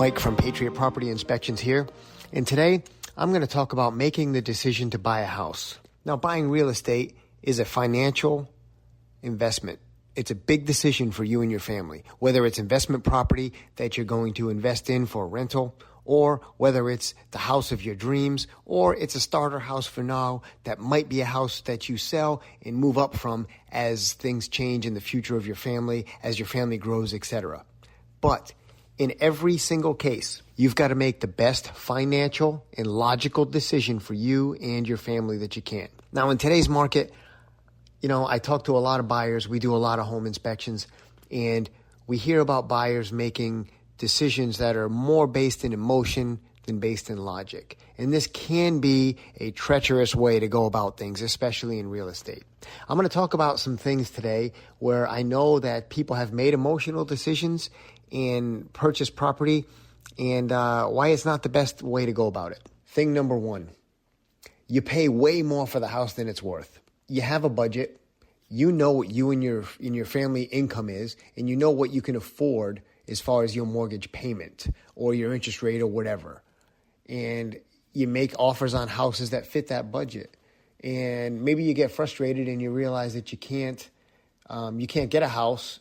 Mike from Patriot Property Inspections here, and today I'm going to talk about making the decision to buy a house. Now, buying real estate is a financial investment. It's a big decision for you and your family, whether it's investment property that you're going to invest in for rental, or whether it's the house of your dreams, or it's a starter house for now that might be a house that you sell and move up from as things change in the future of your family, as your family grows, etc. But in every single case, you've got to make the best financial and logical decision for you and your family that you can. Now, in today's market, I talk to a lot of buyers. We do a lot of home inspections, and we hear about buyers making decisions that are more based in emotion than based in logic. And this can be a treacherous way to go about things, especially in real estate. I'm going to talk about some things today where I know that people have made emotional decisions and purchased property, and why it's not the best way to go about it. Thing number one, you pay way more for the house than it's worth. You have a budget. You know what you and your family income is, and you know what you can afford as far as your mortgage payment or your interest rate or whatever. And you make offers on houses that fit that budget. And maybe you get frustrated and you realize that you can't get a house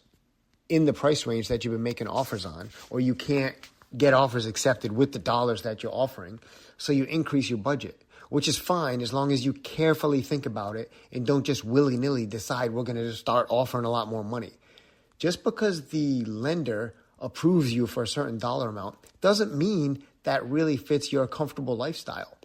in the price range that you've been making offers on, or you can't get offers accepted with the dollars that you're offering. So you increase your budget, which is fine as long as you carefully think about it and don't just willy-nilly decide we're going to just start offering a lot more money. Just because the lender approves you for a certain dollar amount doesn't mean that really fits your comfortable lifestyle.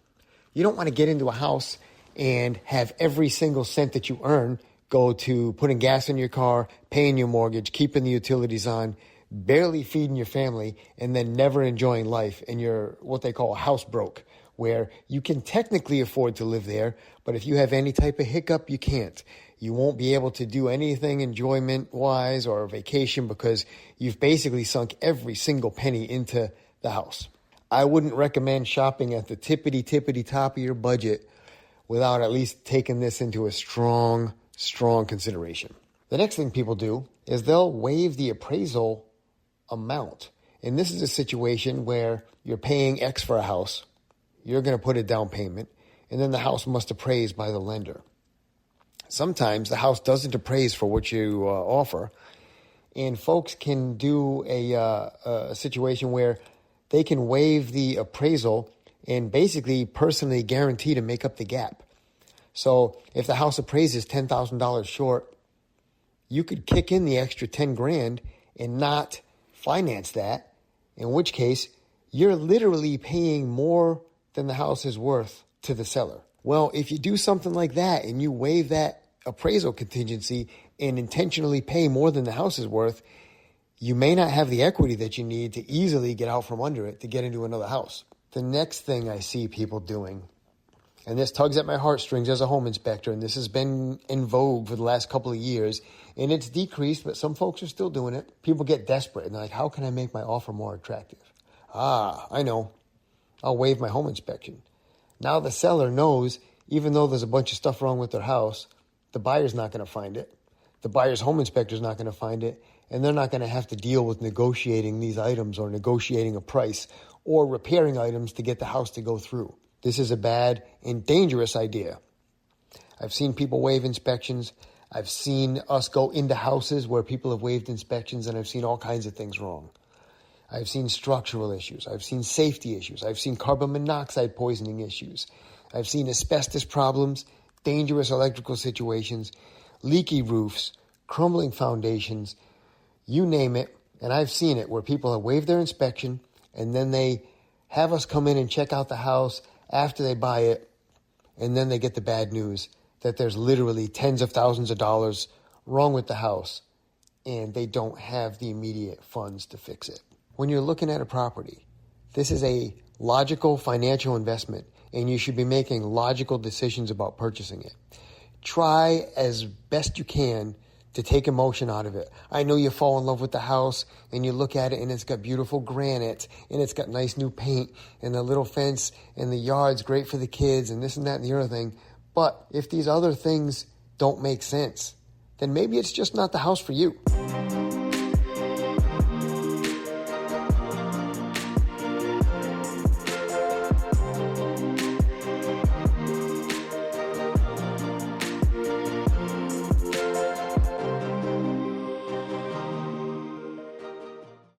You don't want to get into a house and have every single cent that you earn go to putting gas in your car, paying your mortgage, keeping the utilities on, barely feeding your family, and then never enjoying life, and you're what they call house broke, where you can technically afford to live there, but if you have any type of hiccup, you can't. You won't be able to do anything enjoyment-wise or vacation because you've basically sunk every single penny into the house. I wouldn't recommend shopping at the tippity top of your budget without at least taking this into a strong consideration. The next thing people do is they'll waive the appraisal amount. And this is a situation where you're paying X for a house. You're going to put a down payment, and then the house must appraise by the lender. Sometimes the house doesn't appraise for what you offer, and folks can do a situation where they can waive the appraisal and basically personally guarantee to make up the gap. So if the house appraises $10,000 short, you could kick in the extra $10,000 and not finance that, in which case you're literally paying more than the house is worth to the seller. Well, if you do something like that and you waive that appraisal contingency and intentionally pay more than the house is worth, you may not have the equity that you need to easily get out from under it to get into another house. The next thing I see people doing, and this tugs at my heartstrings as a home inspector, and this has been in vogue for the last couple of years, and it's decreased, but some folks are still doing it. People get desperate, and they're like, how can I make my offer more attractive? I know. I'll waive my home inspection. Now the seller knows, even though there's a bunch of stuff wrong with their house, the buyer's not going to find it. The buyer's home inspector's not going to find it, and they're not going to have to deal with negotiating these items or negotiating a price or repairing items to get the house to go through. This is a bad and dangerous idea. I've seen people waive inspections. I've seen us go into houses where people have waived inspections, and I've seen all kinds of things wrong. I've seen structural issues. I've seen safety issues. I've seen carbon monoxide poisoning issues. I've seen asbestos problems, dangerous electrical situations, leaky roofs, crumbling foundations, you name it. And I've seen it where people have waived their inspection and then they have us come in and check out the house after they buy it. And then they get the bad news that there's literally tens of thousands of dollars wrong with the house and they don't have the immediate funds to fix it. When you're looking at a property, this is a logical financial investment, and you should be making logical decisions about purchasing it. Try as best you can to take emotion out of it. I know you fall in love with the house, and you look at it, and it's got beautiful granite, and it's got nice new paint, and the little fence, and the yard's great for the kids, and this and that and the other thing. But if these other things don't make sense, then maybe it's just not the house for you.